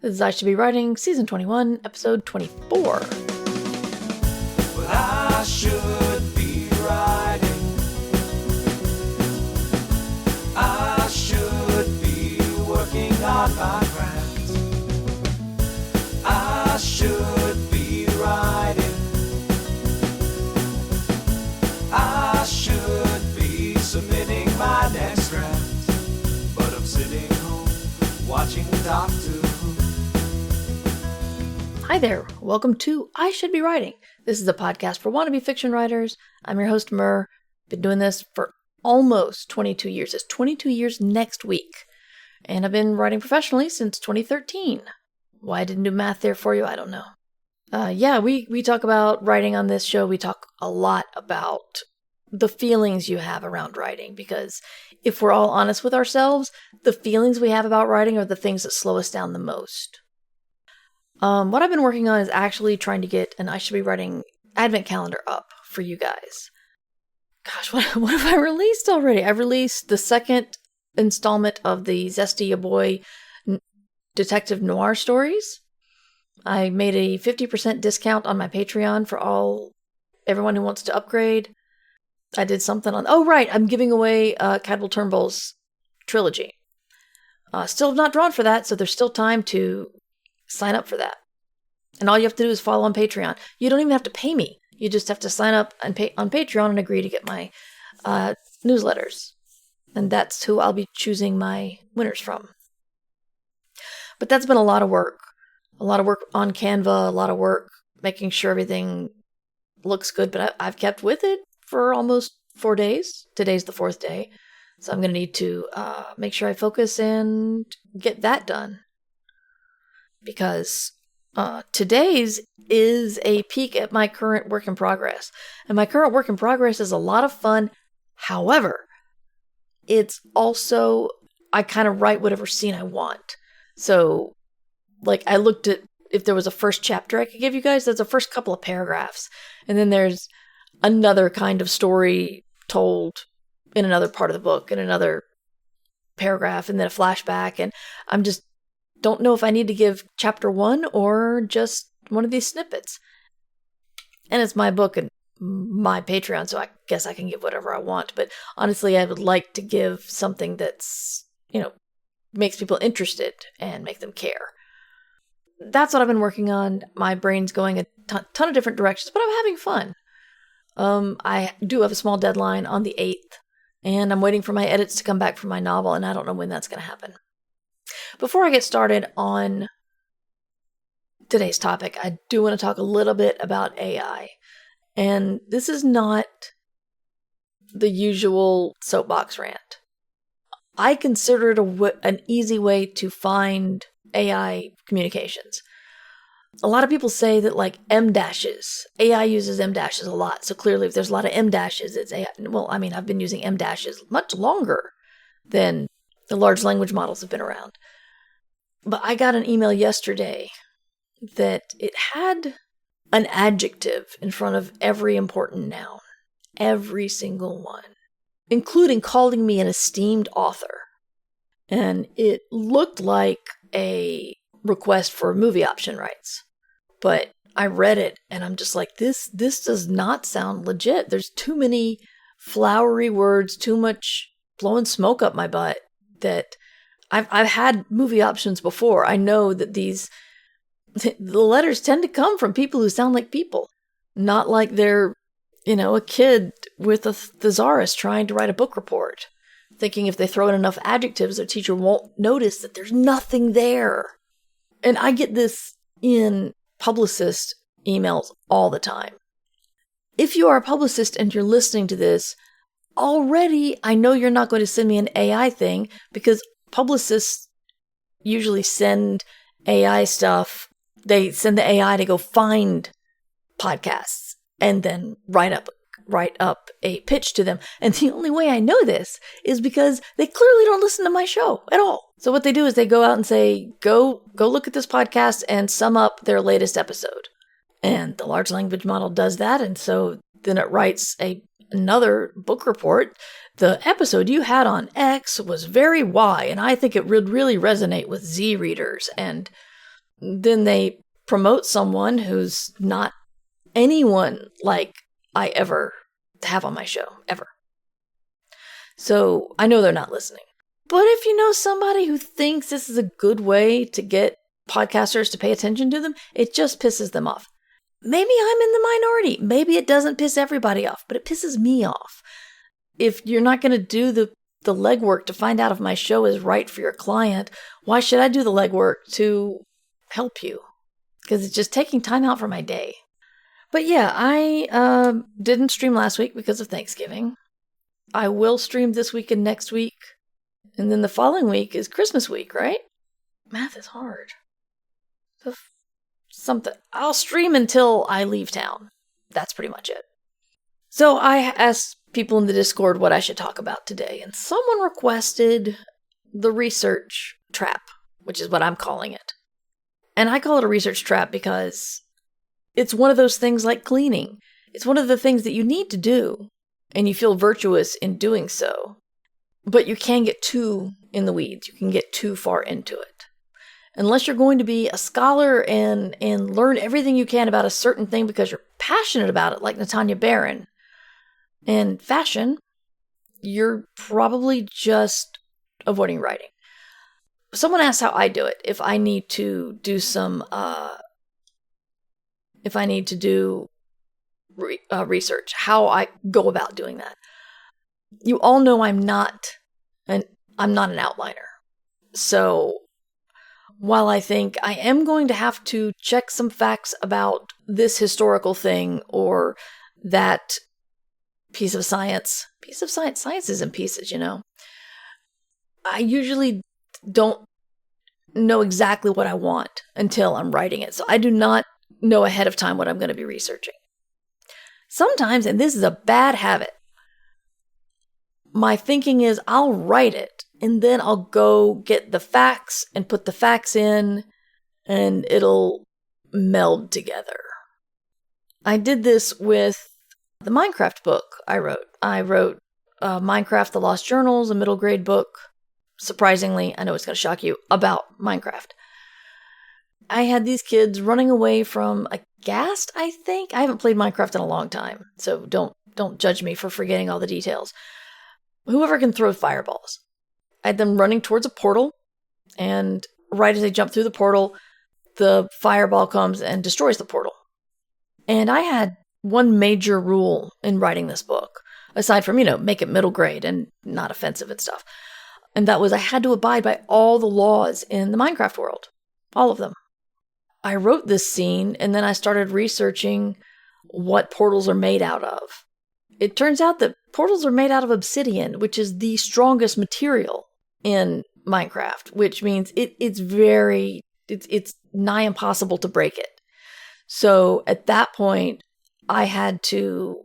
This is I Should Be Writing, Season 21, Episode 24. Well, I should be writing. I should be working on my craft. I should be writing. I should be submitting my next draft. But I'm sitting home watching Doctor Who. Hi there, welcome to I Should Be Writing. This is a podcast for wannabe fiction writers. I'm your host, Mur. Been doing this for almost 22 years. It's 22 years next week. And I've been writing professionally since 2013. Why I didn't do math there for you, I don't know. We talk about writing on this show. We talk a lot about the feelings you have around writing, because if we're all honest with ourselves, the feelings we have about writing are the things that slow us down the most. What I've been working on is actually trying to get an I Should Be Writing advent calendar up for you guys. Gosh, what have I released already? I've released the second installment of the Zesty a Boy detective noir stories. I made a 50% discount on my Patreon for everyone who wants to upgrade. I did something on... Oh, right, I'm giving away Cadwell Turnbull's trilogy. Still have not drawn for that, so there's still time to sign up for that. And all you have to do is follow on Patreon. You don't even have to pay me. You just have to sign up on Patreon and agree to get my newsletters. And that's who I'll be choosing my winners from. But that's been a lot of work. A lot of work on Canva, a lot of work making sure everything looks good. But I've kept with it for almost 4 days. Today's the 4th day. So I'm going to need to make sure I focus and get that done. Because today's is a peek at my current work in progress. And my current work in progress is a lot of fun. However, it's also, I kind of write whatever scene I want. So, like, I looked at if there was a first chapter I could give you guys. There's a first couple of paragraphs. And then there's another kind of story told in another part of the book, in another paragraph, and then a flashback. And I'm just don't know if I need to give chapter 1 or just one of these snippets. And it's my book and my Patreon, so I guess I can give whatever I want. But honestly, I would like to give something that's, makes people interested and make them care. That's what I've been working on. My brain's going a ton of different directions, but I'm having fun. I do have a small deadline on the 8th, and I'm waiting for my edits to come back for my novel, and I don't know when that's going to happen. Before I get started on today's topic, I do want to talk a little bit about AI. And this is not the usual soapbox rant. I consider it an easy way to find AI communications. A lot of people say that, like, M-dashes. AI uses M-dashes a lot. So clearly, if there's a lot of M-dashes, it's AI. Well, I mean, I've been using M-dashes much longer than the large language models have been around. But I got an email yesterday that it had an adjective in front of every important noun. Every single one. Including calling me an esteemed author. And it looked like a request for movie option rights. But I read it and I'm just like, this does not sound legit. There's too many flowery words, too much blowing smoke up my butt. That I've had movie options before. I know that the letters tend to come from people who sound like people. Not like they're, a kid with a thesaurus trying to write a book report. Thinking if they throw in enough adjectives, their teacher won't notice that there's nothing there. And I get this in publicist emails all the time. If you are a publicist and you're listening to this, already I know you're not going to send me an AI thing, because publicists usually send AI stuff. They send the AI to go find podcasts and then write up a pitch to them. And the only way I know this is because they clearly don't listen to my show at all. So what they do is they go out and say, go look at this podcast and sum up their latest episode. And the large language model does that. And so then it writes another book report. The episode you had on X was very Y, and I think it would really resonate with Z readers. And then they promote someone who's not anyone like I ever have on my show, ever. So I know they're not listening. But if you know somebody who thinks this is a good way to get podcasters to pay attention to them, it just pisses them off. Maybe I'm in the minority. Maybe it doesn't piss everybody off, but it pisses me off. If you're not going to do the legwork to find out if my show is right for your client, why should I do the legwork to help you? Because it's just taking time out from my day. But yeah, I didn't stream last week because of Thanksgiving. I will stream this week and next week. And then the following week is Christmas week, right? Math is hard. Something. I'll stream until I leave town. That's pretty much it. So I asked people in the Discord what I should talk about today, and someone requested the research trap, which is what I'm calling it. And I call it a research trap because it's one of those things like cleaning. It's one of the things that you need to do, and you feel virtuous in doing so. But you can get too in the weeds. You can get too far into it. Unless you're going to be a scholar and learn everything you can about a certain thing because you're passionate about it, like Natanya Barron and fashion, you're probably just avoiding writing. Someone asked how I do it. If I need to do research, how I go about doing that. You all know I'm not an outliner. So while I think I am going to have to check some facts about this historical thing or that piece of science, science is in pieces, you know. I usually don't know exactly what I want until I'm writing it. So I do not know ahead of time what I'm going to be researching. Sometimes, and this is a bad habit, my thinking is I'll write it and then I'll go get the facts and put the facts in and it'll meld together. I did this with the Minecraft book I wrote. I wrote Minecraft The Lost Journals, a middle grade book. Surprisingly, I know it's going to shock you, about Minecraft. I had these kids running away from a ghast, I think. I haven't played Minecraft in a long time, so don't judge me for forgetting all the details. Whoever can throw fireballs. I had them running towards a portal, and right as they jump through the portal, the fireball comes and destroys the portal. And I had one major rule in writing this book, aside from, make it middle grade and not offensive and stuff. And that was I had to abide by all the laws in the Minecraft world. All of them. I wrote this scene, and then I started researching what portals are made out of. It turns out that portals are made out of obsidian, which is the strongest material in Minecraft, which means it's nigh impossible to break it. So at that point, I had to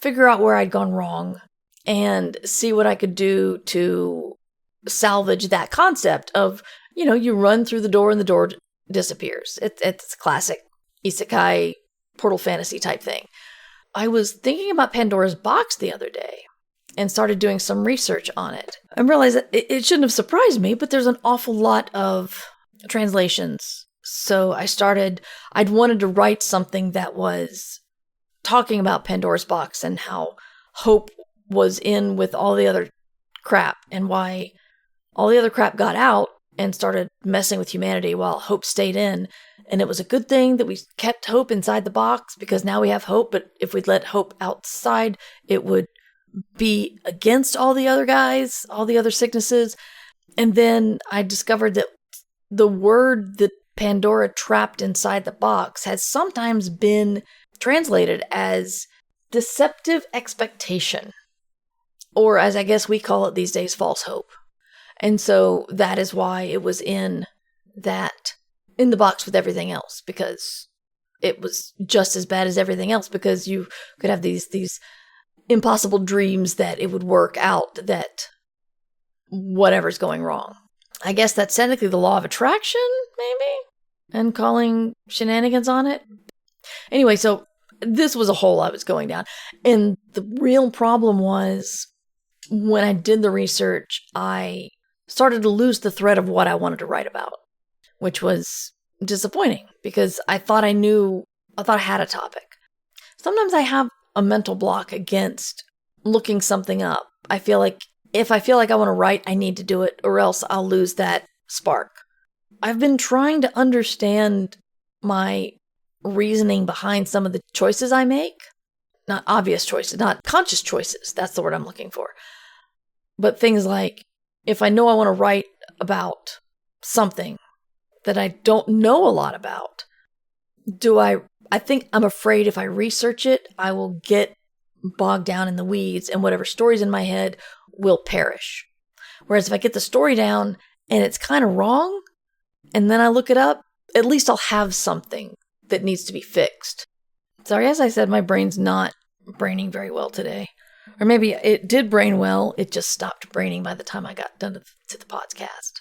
figure out where I'd gone wrong and see what I could do to salvage that concept of, you run through the door and the door disappears. It's a classic isekai portal fantasy type thing. I was thinking about Pandora's Box the other day and started doing some research on it. I realized that it shouldn't have surprised me, but there's an awful lot of translations. So I'd wanted to write something that was talking about Pandora's Box and how Hope was in with all the other crap and why all the other crap got out and started messing with humanity while Hope stayed in. And it was a good thing that we kept Hope inside the box because now we have Hope. But if we'd let Hope outside, it would be against all the other guys, all the other sicknesses. And then I discovered that the word that Pandora trapped inside the box has sometimes been translated as deceptive expectation. Or as I guess we call it these days, false hope. And so that is why it was in the box with everything else, because it was just as bad as everything else, because you could have these impossible dreams that it would work out, that whatever's going wrong. I guess that's technically the law of attraction, maybe? And calling shenanigans on it? Anyway, so this was a hole I was going down. And the real problem was, when I did the research, I started to lose the thread of what I wanted to write about, which was disappointing because I thought I had a topic. Sometimes I have a mental block against looking something up. I feel like if I feel like I want to write, I need to do it, or else I'll lose that spark. I've been trying to understand my reasoning behind some of the choices I make. Not obvious choices, not conscious choices. That's the word I'm looking for. But things like, if I know I want to write about something that I don't know a lot about, I think I'm afraid if I research it, I will get bogged down in the weeds and whatever story's in my head will perish. Whereas if I get the story down and it's kind of wrong, and then I look it up, at least I'll have something that needs to be fixed. Sorry, as I said, my brain's not braining very well today. Or maybe it did brain well, it just stopped braining by the time I got done to the podcast.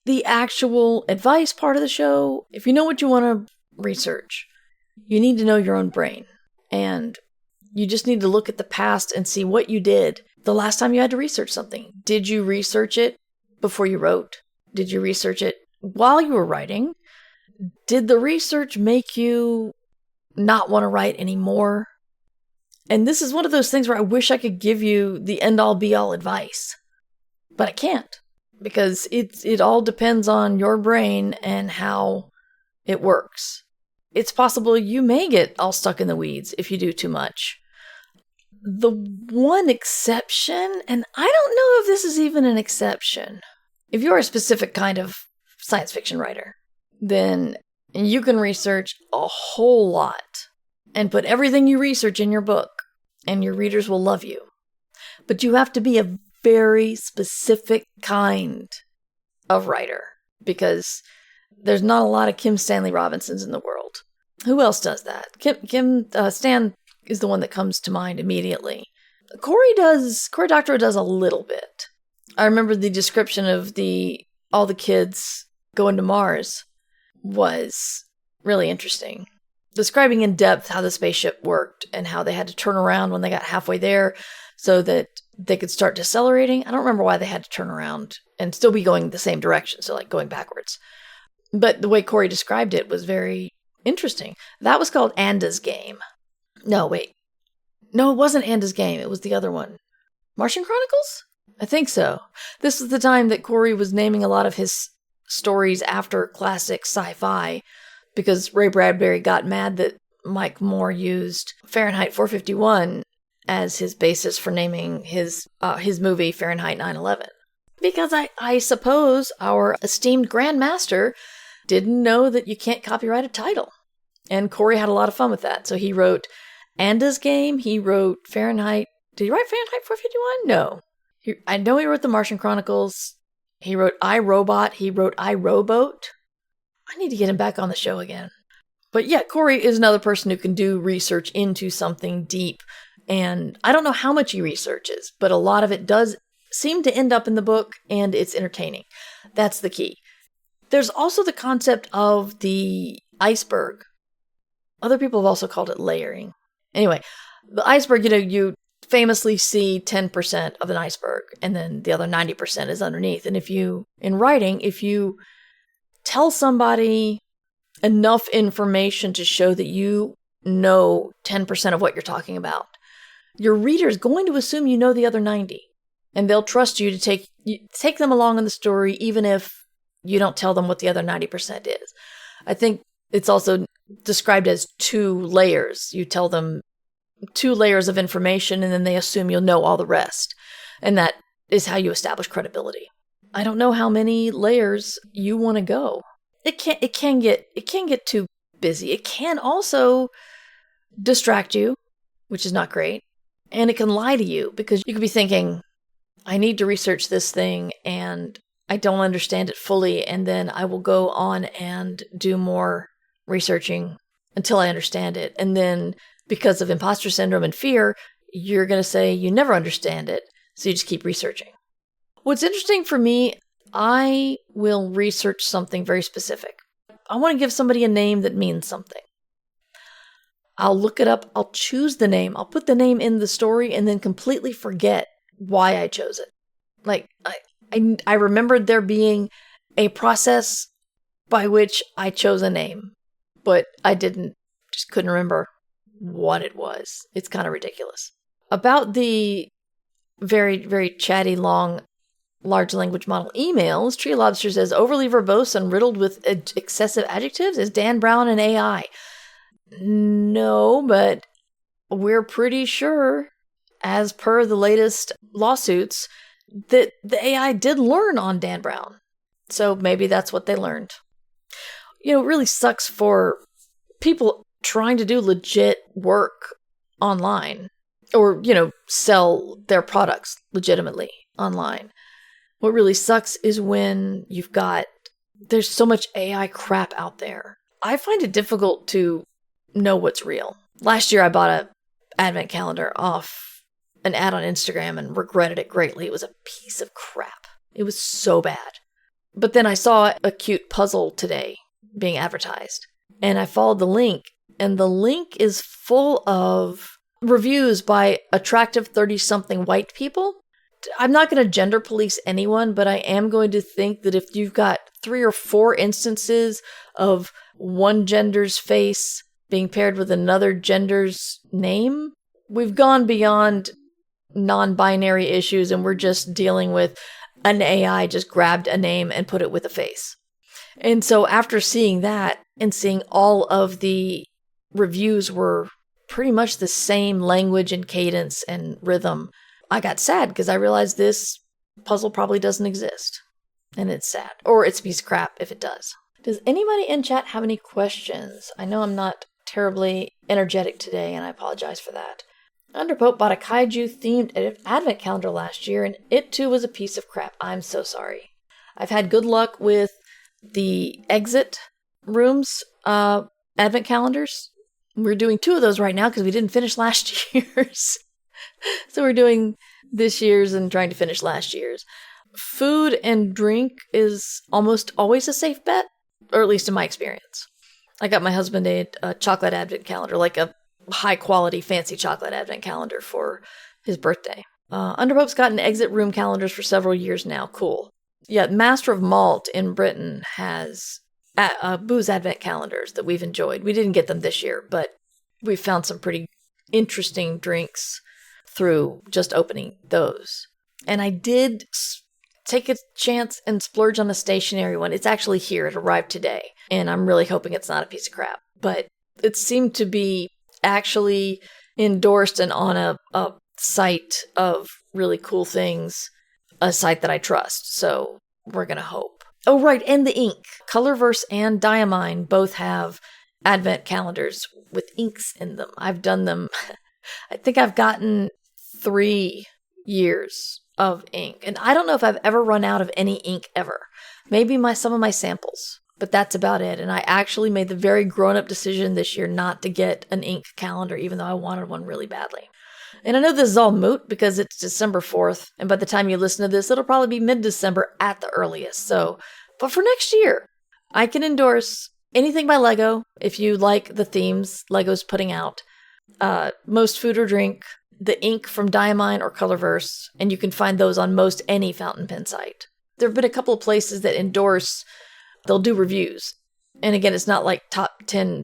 The actual advice part of the show, if you know what you want to research, you need to know your own brain. And you just need to look at the past and see what you did the last time you had to research something. Did you research it before you wrote? Did you research it while you were writing? Did the research make you not want to write anymore? And this is one of those things where I wish I could give you the end-all be-all advice. But I can't. Because it all depends on your brain and how it works. It's possible you may get all stuck in the weeds if you do too much. The one exception, and I don't know if this is even an exception, if you're a specific kind of science fiction writer, then you can research a whole lot and put everything you research in your book, and your readers will love you. But you have to be a very specific kind of writer, because there's not a lot of Stanley Robinsons in the world. Who else does that? Stan is the one that comes to mind immediately. Cory Doctorow does a little bit. I remember the description of all the kids going to Mars was really interesting. Describing in depth how the spaceship worked and how they had to turn around when they got halfway there so that they could start decelerating. I don't remember why they had to turn around and still be going the same direction, so like going backwards. But the way Cory described it was very interesting. That was called Anda's Game. No, wait. No, it wasn't Anda's Game. It was the other one. Martian Chronicles? I think so. This was the time that Cory was naming a lot of his stories after classic sci-fi because Ray Bradbury got mad that Mike Moore used Fahrenheit 451 as his basis for naming his movie Fahrenheit 9/11. Because I suppose our esteemed Grandmaster didn't know that you can't copyright a title. And Cory had a lot of fun with that. So he wrote Anda's Game. He wrote Fahrenheit. Did he write Fahrenheit 451? No. I know he wrote The Martian Chronicles. He wrote I, Robot. He wrote I, Rowboat. I need to get him back on the show again. But yeah, Cory is another person who can do research into something deep. And I don't know how much he researches, but a lot of it does seem to end up in the book, and it's entertaining. That's the key. There's also the concept of the iceberg. Other people have also called it layering. Anyway, the iceberg, you famously see 10% of an iceberg, and then the other 90% is underneath. And if you tell somebody enough information to show that you know 10% of what you're talking about, your reader is going to assume you know the other 90, and they'll trust you to take them along in the story, even if you don't tell them what the other 90% is. I think it's also described as 2 layers. You tell them 2 layers of information, and then they assume you'll know all the rest. And that is how you establish credibility. I don't know how many layers you want to go. It can get too busy. It can also distract you, which is not great. And it can lie to you, because you could be thinking, I need to research this thing and I don't understand it fully, and then I will go on and do more researching until I understand it. And then because of imposter syndrome and fear, you're going to say you never understand it, so you just keep researching. What's interesting for me, I will research something very specific. I want to give somebody a name that means something. I'll look it up, I'll choose the name, I'll put the name in the story, and then completely forget why I chose it. Like, I remembered there being a process by which I chose a name, but I just couldn't remember what it was. It's kind of ridiculous. About the very, very chatty, long, large language model emails, Tree Lobster says, overly verbose and riddled with excessive adjectives? Is Dan Brown an AI? No, but we're pretty sure, as per the latest lawsuits, that the AI did learn on Dan Brown. So maybe that's what they learned. It really sucks for people trying to do legit work online or, sell their products legitimately online. What really sucks is when there's so much AI crap out there. I find it difficult to know what's real. Last year I bought an advent calendar off an ad on Instagram and regretted it greatly. It was a piece of crap. It was so bad. But then I saw a cute puzzle today being advertised, and I followed the link, and the link is full of reviews by attractive 30-something white people. I'm not going to gender police anyone, but I am going to think that if you've got 3 or 4 instances of one gender's face being paired with another gender's name, we've gone beyond non-binary issues and we're just dealing with an AI just grabbed a name and put it with a face. And so after seeing that and seeing all of the reviews were pretty much the same language and cadence and rhythm, I got sad because I realized this puzzle probably doesn't exist. And it's sad. Or it's a piece of crap if it does. Does anybody in chat have any questions? I know I'm not terribly energetic today, and I apologize for that. Underpope bought a kaiju-themed advent calendar last year, and it too was a piece of crap. I'm so sorry. I've had good luck with the exit rooms advent calendars. We're doing 2 of those right now because we didn't finish last year's. So we're doing this year's and trying to finish last year's. Food and drink is almost always a safe bet, or at least in my experience. I got my husband a chocolate advent calendar, like a high-quality, fancy chocolate advent calendar for his birthday. Underpope's gotten exit room calendars for several years now. Cool. Yeah, Master of Malt in Britain has booze advent calendars that we've enjoyed. We didn't get them this year, but we found some pretty interesting drinks through just opening those. And I did take a chance and splurge on a stationary one. It's actually here. It arrived today. And I'm really hoping it's not a piece of crap. But it seemed to be actually endorsed and on a site of really cool things, a site that I trust. So we're going to hope. Oh, right. And the ink. Colorverse and Diamine both have advent calendars with inks in them. I've done them. I think I've gotten 3 years of ink. And I don't know if I've ever run out of any ink ever. Maybe some of my samples. But that's about it. And I actually made the very grown-up decision this year not to get an ink calendar, even though I wanted one really badly. And I know this is all moot because it's December 4th. And by the time you listen to this, it'll probably be mid-December at the earliest. But for next year, I can endorse anything by Lego if you like the themes Lego's putting out. Most food or drink, the ink from Diamine or Colorverse, and you can find those on most any fountain pen site. There have been a couple of places that endorse. They'll do reviews. And again, it's not like top 10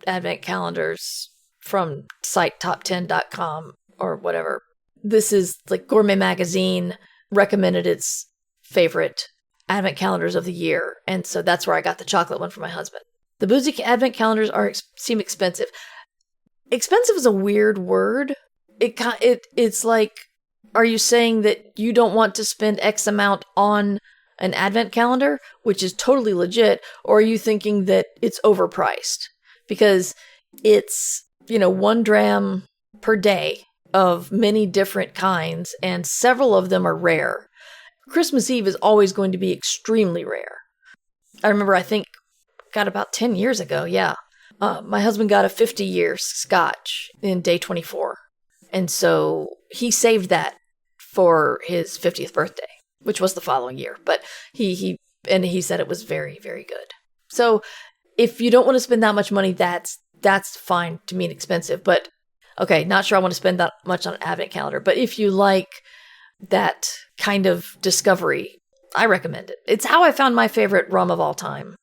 advent calendars from site top10.com or whatever. This is like Gourmet Magazine recommended its favorite advent calendars of the year. And so that's where I got the chocolate one for my husband. The boozy advent calendars seem expensive. Expensive is a weird word. It's like, are you saying that you don't want to spend X amount on an advent calendar, which is totally legit, or are you thinking that it's overpriced? Because it's, 1 dram per day of many different kinds, and several of them are rare. Christmas Eve is always going to be extremely rare. I remember, I think, about 10 years ago, my husband got a 50-year scotch in day 24. And so he saved that for his 50th birthday, which was the following year. But he said it was very, very good. So if you don't want to spend that much money, that's fine to me, expensive. But okay, not sure I want to spend that much on an advent calendar. But if you like that kind of discovery, I recommend it. It's how I found my favorite rum of all time.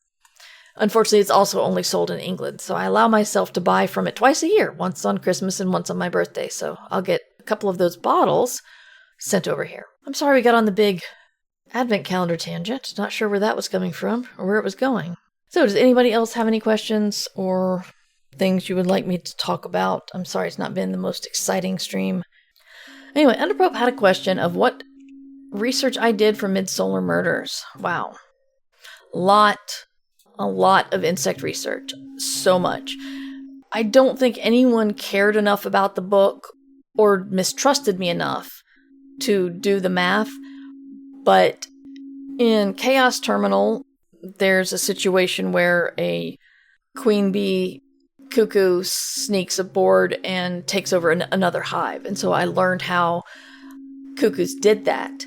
Unfortunately, it's also only sold in England, so I allow myself to buy from it twice a year, once on Christmas and once on my birthday. So I'll get a couple of those bottles sent over here. I'm sorry we got on the big advent calendar tangent. Not sure where that was coming from or where it was going. So does anybody else have any questions or things you would like me to talk about? I'm sorry it's not been the most exciting stream. Anyway, Underprobe had a question of what research I did for Midsolar Murders. Wow. A lot of insect research. So much. I don't think anyone cared enough about the book or mistrusted me enough to do the math. But in Chaos Terminal, there's a situation where a queen bee cuckoo sneaks aboard and takes over another hive. And so I learned how cuckoos did that,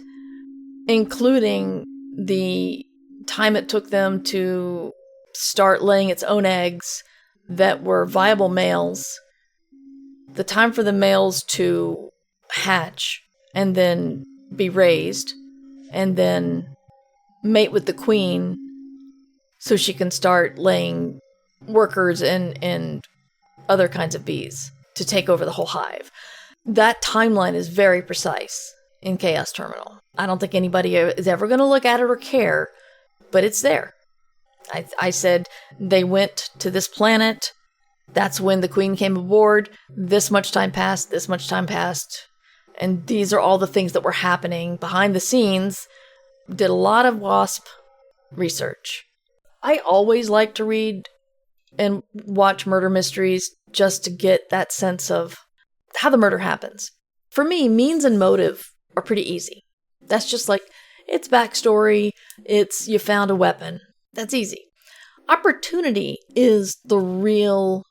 including the time it took them to start laying its own eggs that were viable males, the time for the males to hatch and then be raised, and then mate with the queen so she can start laying workers and other kinds of bees to take over the whole hive. That timeline is very precise in Chaos Terminal. I don't think anybody is ever going to look at it or care, but it's there. I said they went to this planet. That's when the queen came aboard. This much time passed. This much time passed. And these are all the things that were happening behind the scenes. Did a lot of WASP research. I always like to read and watch murder mysteries just to get that sense of how the murder happens. For me, means and motive are pretty easy. That's just like, it's backstory, it's you found a weapon. That's easy. Opportunity is the real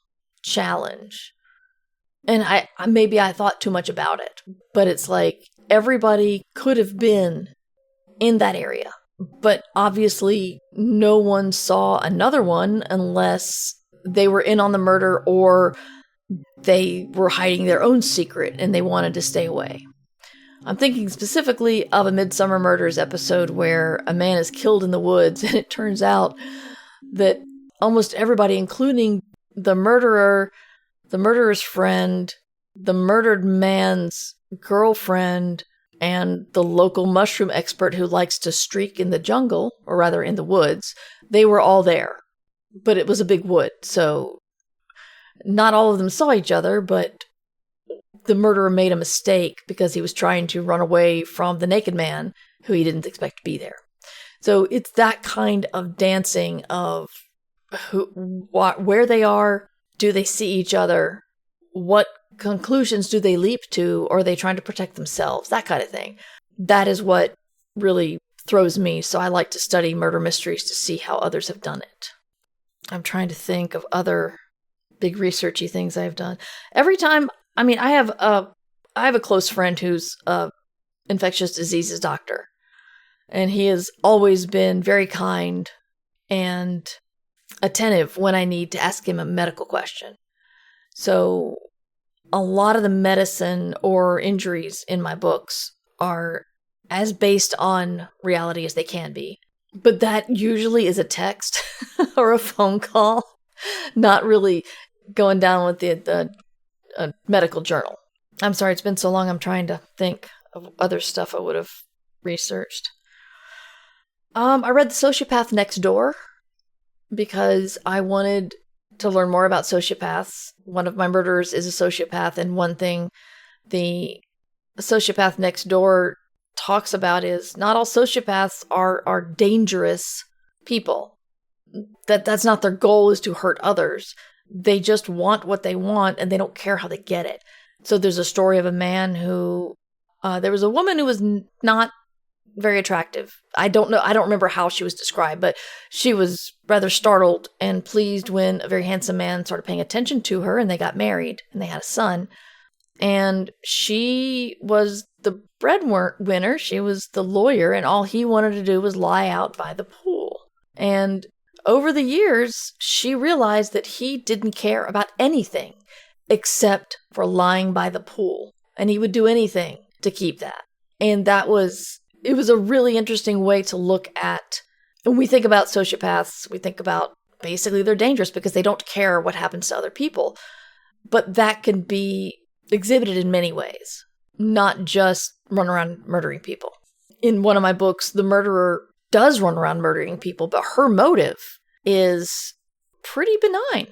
challenge. And maybe I thought too much about it, but it's like everybody could have been in that area. But obviously, no one saw another one unless they were in on the murder or they were hiding their own secret and they wanted to stay away. I'm thinking specifically of a Midsummer Murders episode where a man is killed in the woods, and it turns out that almost everybody, including the murderer, the murderer's friend, the murdered man's girlfriend, and the local mushroom expert who likes to streak in the jungle, or rather in the woods, they were all there. But it was a big wood, so not all of them saw each other, but the murderer made a mistake because he was trying to run away from the naked man who he didn't expect to be there. So it's that kind of dancing of where they are, do they see each other, what conclusions do they leap to, or are they trying to protect themselves, that kind of thing. That is what really throws me, so I like to study murder mysteries to see how others have done it. I'm trying to think of other big researchy things I've done. Every time, I have a close friend who's a infectious diseases doctor, and he has always been very kind and attentive when I need to ask him a medical question. So a lot of the medicine or injuries in my books are as based on reality as they can be. But that usually is a text or a phone call, not really going down with the medical journal. I'm sorry, it's been so long, I'm trying to think of other stuff I would have researched. I read The Sociopath Next Door because I wanted to learn more about sociopaths. One of my murderers is a sociopath, and one thing the Sociopath Next Door talks about is not all sociopaths are dangerous people. That's not their goal, is to hurt others. They just want what they want, and they don't care how they get it. So there's a story of a man who, there was a woman who was not very attractive. I don't remember how she was described, but she was rather startled and pleased when a very handsome man started paying attention to her, and they got married, and they had a son. And she was the breadwinner, she was the lawyer, and all he wanted to do was lie out by the pool. And over the years, she realized that he didn't care about anything except for lying by the pool. And he would do anything to keep that. And it was a really interesting way to look at, when we think about sociopaths, we think about basically they're dangerous because they don't care what happens to other people. But that can be exhibited in many ways, not just run around murdering people. In one of my books, the murderer does run around murdering people, but her motive is pretty benign.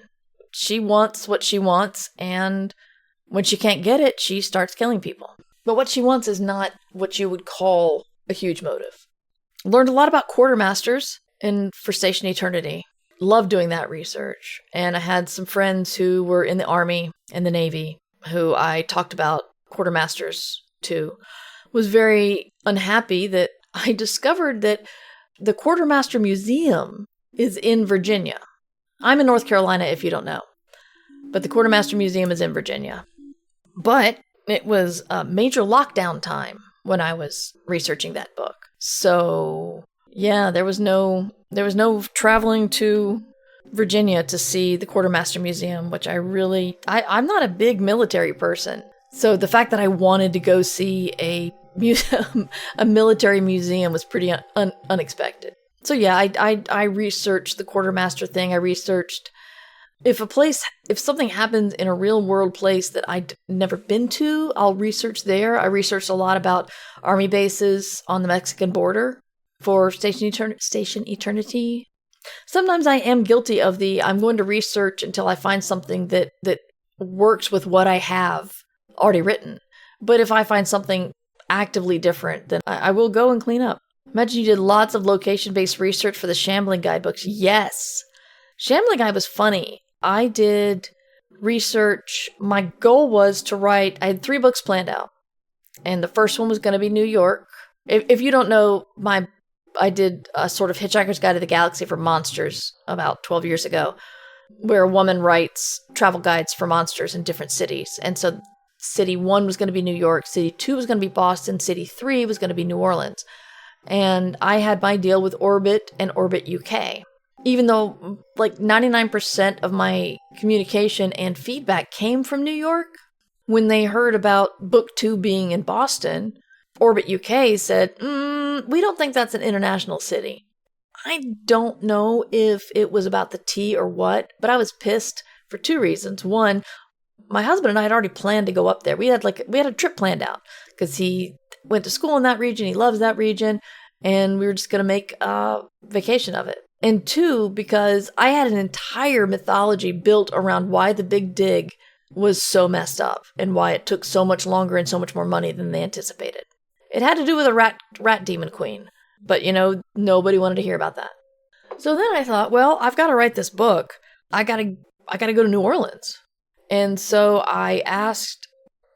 She wants what she wants, and when she can't get it, she starts killing people. But what she wants is not what you would call a huge motive. Learned a lot about quartermasters for Station Eternity. Loved doing that research. And I had some friends who were in the Army and the Navy who I talked about quartermasters to. Was very unhappy that I discovered that the Quartermaster Museum is in Virginia. I'm in North Carolina, if you don't know. But the Quartermaster Museum is in Virginia. But it was a major lockdown time when I was researching that book. So, yeah, there was no traveling to Virginia to see the Quartermaster Museum, which I'm not a big military person. So the fact that I wanted to go see a military museum was pretty unexpected. So yeah, I researched the quartermaster thing. I researched if something happens in a real world place that I'd never been to, I'll research there. I researched a lot about Army bases on the Mexican border for Station Eternity. Sometimes I am guilty of I'm going to research until I find something that works with what I have already written. But if I find something actively different, then I will go and clean up. Imagine you did lots of location-based research for the Shambling guidebooks. Yes! Shambling Guide was funny. I did research. My goal was to write, I had 3 books planned out. And the first one was going to be New York. If you don't know, I did a sort of Hitchhiker's Guide to the Galaxy for monsters about 12 years ago, where a woman writes travel guides for monsters in different cities. And so City 1 was going to be New York, City 2 was going to be Boston, City 3 was going to be New Orleans. And I had my deal with Orbit and Orbit UK. Even though like 99% of my communication and feedback came from New York, when they heard about book 2 being in Boston, Orbit UK said, we don't think that's an international city. I don't know if it was about the tea or what, but I was pissed for 2 reasons. One, my husband and I had already planned to go up there. We had a trip planned out because he went to school in that region. He loves that region. And we were just going to make a vacation of it. And 2, because I had an entire mythology built around why the Big Dig was so messed up and why it took so much longer and so much more money than they anticipated. It had to do with a rat demon queen. But, nobody wanted to hear about that. So then I thought, well, I've got to write this book. I got to go to New Orleans. And so I asked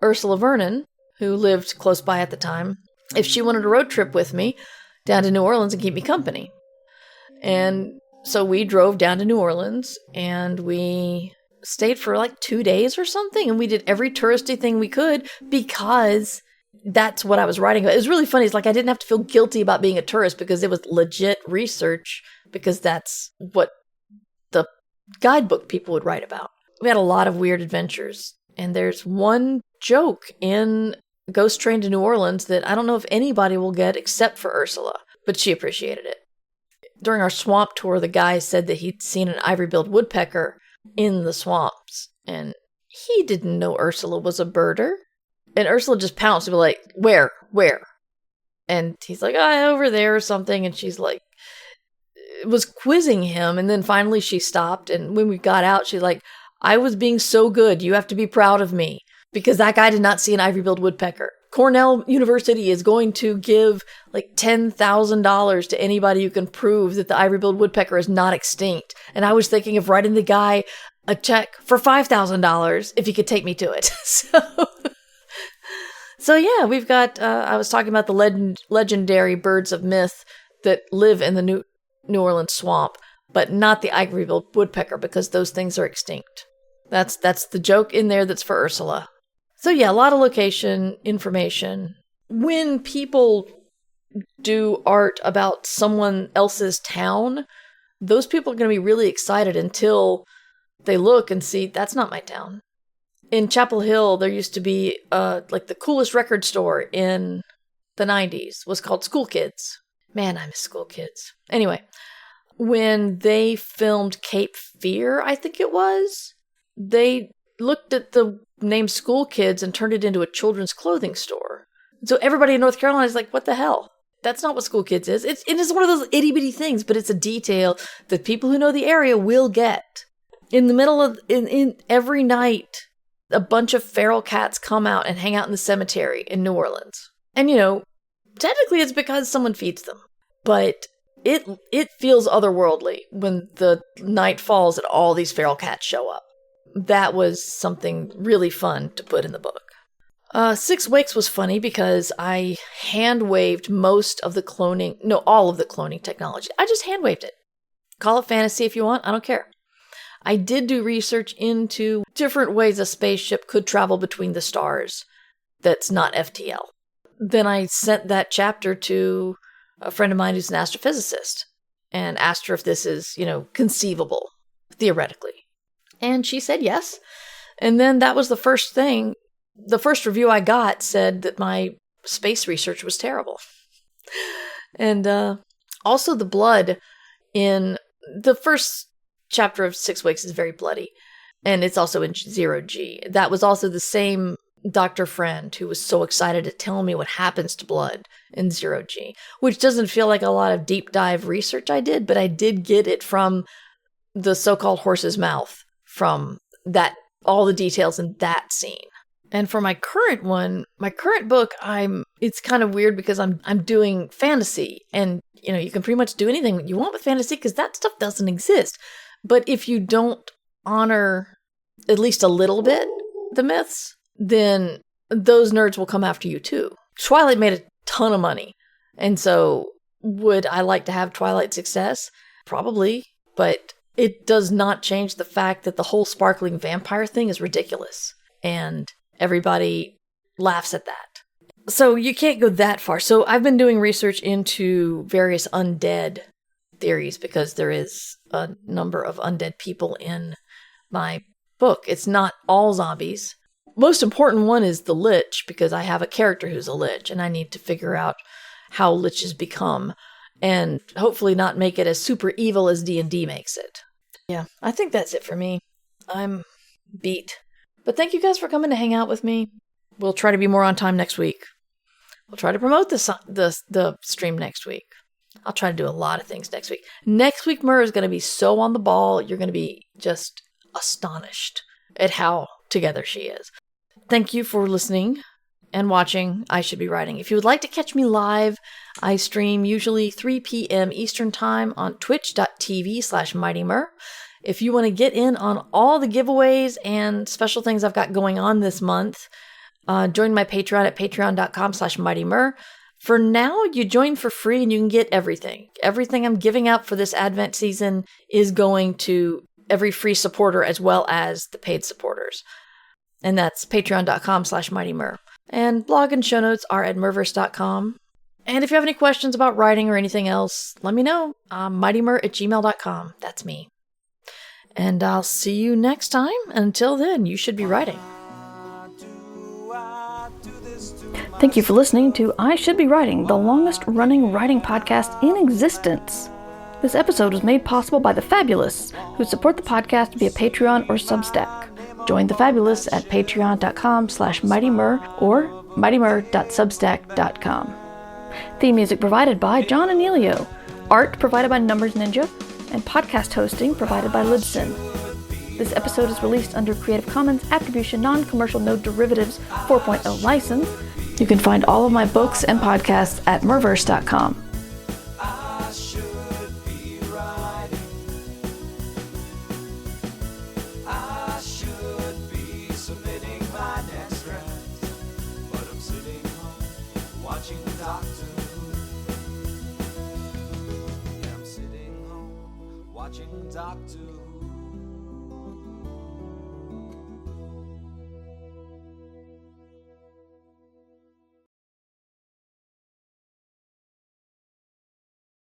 Ursula Vernon, who lived close by at the time, if she wanted a road trip with me down to New Orleans and keep me company. And so we drove down to New Orleans and we stayed for like 2 days or something. And we did every touristy thing we could because that's what I was writing about. It was really funny. It's like I didn't have to feel guilty about being a tourist because it was legit research, because that's what the guidebook people would write about. We had a lot of weird adventures. And there's one joke in Ghost Train to New Orleans that I don't know if anybody will get except for Ursula, but she appreciated it. During our swamp tour, the guy said that he'd seen an ivory-billed woodpecker in the swamps, and he didn't know Ursula was a birder. And Ursula just pounced and be like, where? And he's like, over there or something. And she's like, was quizzing him. And then finally she stopped. And when we got out, she's like, I was being so good. You have to be proud of me. Because that guy did not see an ivory-billed woodpecker. Cornell University is going to give like $10,000 to anybody who can prove that the ivory-billed woodpecker is not extinct. And I was thinking of writing the guy a check for $5,000 if he could take me to it. So yeah, we've got, I was talking about the legendary birds of myth that live in the New Orleans swamp, but not the ivory-billed woodpecker because those things are extinct. That's the joke in there that's for Ursula. So yeah, a lot of location information. When people do art about someone else's town, those people are going to be really excited until they look and see, that's not my town. In Chapel Hill, there used to be like the coolest record store in the 90s was called School Kids. Man, I miss School Kids. Anyway, when they filmed Cape Fear, I think it was, they looked at the name School Kids and turned it into a children's clothing store. So everybody in North Carolina is like, what the hell? That's not what School Kids is. It is one of those itty-bitty things, but it's a detail that people who know the area will get. In the middle of, in every night, a bunch of feral cats come out and hang out in the cemetery in New Orleans. And, technically it's because someone feeds them. But it feels otherworldly when the night falls and all these feral cats show up. That was something really fun to put in the book. 6 Wakes was funny because I hand-waved all of the cloning technology. I just hand-waved it. Call it fantasy if you want, I don't care. I did do research into different ways a spaceship could travel between the stars that's not FTL. Then I sent that chapter to a friend of mine who's an astrophysicist and asked her if this is, conceivable, theoretically. And she said yes. And then that was the first thing. The first review I got said that my space research was terrible. And also the blood in the first chapter of 6 Wakes is very bloody. And it's also in 0G. That was also the same doctor friend who was so excited to tell me what happens to blood in 0G, which doesn't feel like a lot of deep dive research I did, but I did get it from the so-called horse's mouth, from that, all the details in that scene. And for my current book, it's kind of weird because I'm doing fantasy, and you can pretty much do anything you want with fantasy because that stuff doesn't exist. But if you don't honor at least a little bit the myths, then those nerds will come after you too. Twilight made a ton of money, and so would I like to have Twilight success? Probably, but it does not change the fact that the whole sparkling vampire thing is ridiculous, and everybody laughs at that. So you can't go that far. So I've been doing research into various undead theories because there is a number of undead people in my book. It's not all zombies. Most important one is the Lich, because I have a character who's a Lich, and I need to figure out how Liches become, and hopefully not make it as super evil as D&D makes it. Yeah, I think that's it for me. I'm beat. But thank you guys for coming to hang out with me. We'll try to be more on time next week. We'll try to promote the stream next week. I'll try to do a lot of things next week. Next week, Mur is going to be so on the ball, you're going to be just astonished at how together she is. Thank you for listening and watching I Should Be Writing. If you would like to catch me live, I stream usually 3 p.m. Eastern Time on twitch.tv/MightyMur. If you want to get in on all the giveaways and special things I've got going on this month, join my Patreon at patreon.com/MightyMur. For now, you join for free and you can get everything. Everything I'm giving out for this Advent season is going to every free supporter as well as the paid supporters. And that's patreon.com/MightyMur. And blog and show notes are at murverse.com. And if you have any questions about writing or anything else, let me know. mightymur@gmail.com. That's me. And I'll see you next time. Until then, you should be writing. Thank you for listening to I Should Be Writing, the longest running writing podcast in existence. This episode was made possible by the Fabulous, who support the podcast via Patreon or Substack. Join the Fabulous at patreon.com/MightyMur or mightymur.substack.com. Theme music provided by John Anealio. Art provided by Numbers Ninja. And podcast hosting provided by Libsyn. This episode is released under Creative Commons Attribution Non-Commercial No Derivatives 4.0 license. You can find all of my books and podcasts at murverse.com. I should be writing. I should be submitting my next draft, but I'm sitting home watching Doctor Who. Yeah, I'm sitting home watching Doctor Who.